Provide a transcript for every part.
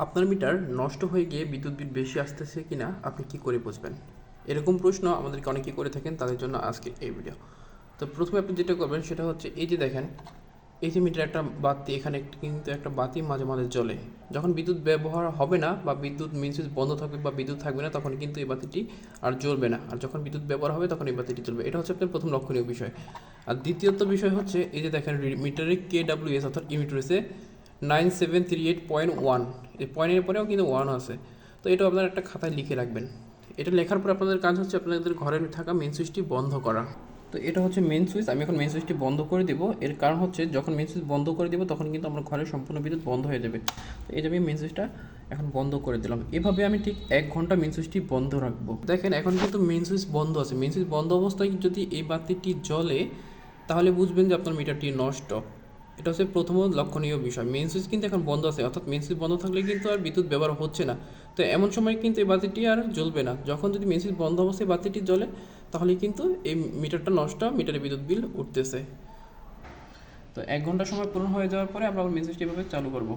আপনার মিটার নষ্ট হয়ে গিয়ে বিদ্যুৎ বিল বেশি আসতেছে কিনা আপনি কি করে বুঝবেন? এরকম প্রশ্ন আমাদেরকে অনেকেই করে থাকেন, তাদের জন্য আজকে এই ভিডিও। তো প্রথমে আপনি যেটা করবেন সেটা হচ্ছে এই যে দেখেন, এই যে মিটার একটা বাতি, এখানে কিন্তু একটা বাতি মাঝে মাঝে জ্বলে। যখন বিদ্যুৎ ব্যবহার হবে না বা বিদ্যুৎ মেইন সুইচ বন্ধ থাকবে বা বিদ্যুৎ থাকবে না, তখন কিন্তু এই বাতিটি আর জ্বলবে না। আর যখন বিদ্যুৎ ব্যবহার হবে তখন এই বাতিটি জ্বলবে। এটা হচ্ছে আপনার প্রথম লক্ষণীয় বিষয়। আর দ্বিতীয়ত বিষয় হচ্ছে এই যে দেখেন মিটারের KWS অর্থাৎ ইউনিট রয়েছে 9738.1, এই পয়েন্টের পরেও কিন্তু 1 আছে। তো এটা আপনার একটা খাতায় লিখে রাখবেন। এটা লেখার পর আপনাদের কাজ হচ্ছে আপনাদের ঘরে থাকা মেইন সুইচটি বন্ধ করা। তো এটা হচ্ছে মেইন সুইচ, আমি এখন মেইন সুইচটি বন্ধ করে দেবো। এর কারণ হচ্ছে যখন মেইন সুইচ বন্ধ করে দেবো তখন কিন্তু আমার ঘরের সম্পূর্ণ বিদ্যুৎ বন্ধ হয়ে যাবে। তো এই যে আমি মেইন সুইচটা এখন বন্ধ করে দিলাম। এভাবে আমি ঠিক 1 ঘন্টা মেইন সুইচটি বন্ধ রাখবো। দেখেন এখন কিন্তু মেইন সুইচ বন্ধ আছে। মেইন সুইচ বন্ধ অবস্থায় যদি এই বাতিটি জ্বলে তাহলে বুঝবেন যে আপনার মিটারটি নষ্ট। এটা হচ্ছে প্রথম লক্ষণীয় বিষয়। মেইন সুইচ কিন্তু এখন বন্ধ আছে, অর্থাৎ মেইন সুইচ বন্ধ থাকলে কিন্তু আর বিদ্যুৎ ব্যবহার হচ্ছে না। তো এমন সময় কিন্তু এই বাতিটি আর জ্বলবে না। যখন যদি মেইন সুইচ বন্ধ অবস্থায় বাতিটি জ্বলে তাহলে কিন্তু এই মিটারটা নষ্ট, মিটারে বিদ্যুৎ বিল উঠতেছে। তো 1 ঘন্টা সময় পূরণ হয়ে যাওয়ার পরে আমরা মেইন সুইচটি এভাবে চালু করব।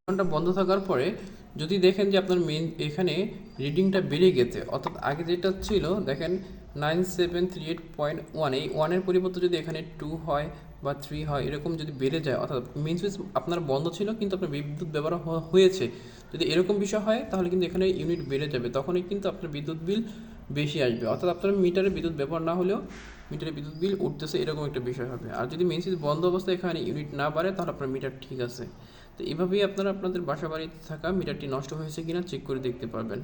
ঘন্টা বন্ধ থাকার পরে যদি দেখেন যে আপনার মেইন এখানে রিডিংটা বেড়ে গেছে, অর্থাৎ আগে যেটা ছিল দেখেন 9738.1, এই 1-এর পরিবর্তে যদি এখানে 2 হয় বা 3 হয়, এরকম যদি বেড়ে যায়, অর্থাৎ মেইন সুইচ আপনার বন্ধ ছিল কিন্তু আপনার বিদ্যুৎ ব্যবহার হয়েছে, যদি এরকম বিষয় হয় তাহলে কিন্তু এখানে ইউনিট বেড়ে যাবে, তখনই কিন্তু আপনার বিদ্যুৎ বিল বেশি আসবে। অর্থাৎ আপনার মিটারে বিদ্যুৎ ব্যবহার না হলেও মিটারে বিদ্যুৎ বিল উঠতেছে, এরকম একটা বিষয় হবে। আর যদি মেইন সুইচ বন্ধ অবস্থায় এখানে ইউনিট না বাড়ে তাহলে আপনার মিটার ঠিক আছে। তো এভাবেই আপনারা আপনাদের বাসা বাড়িতে থাকা মিটারটি নষ্ট হয়েছে কিনা চেক করে দেখতে পারবেন।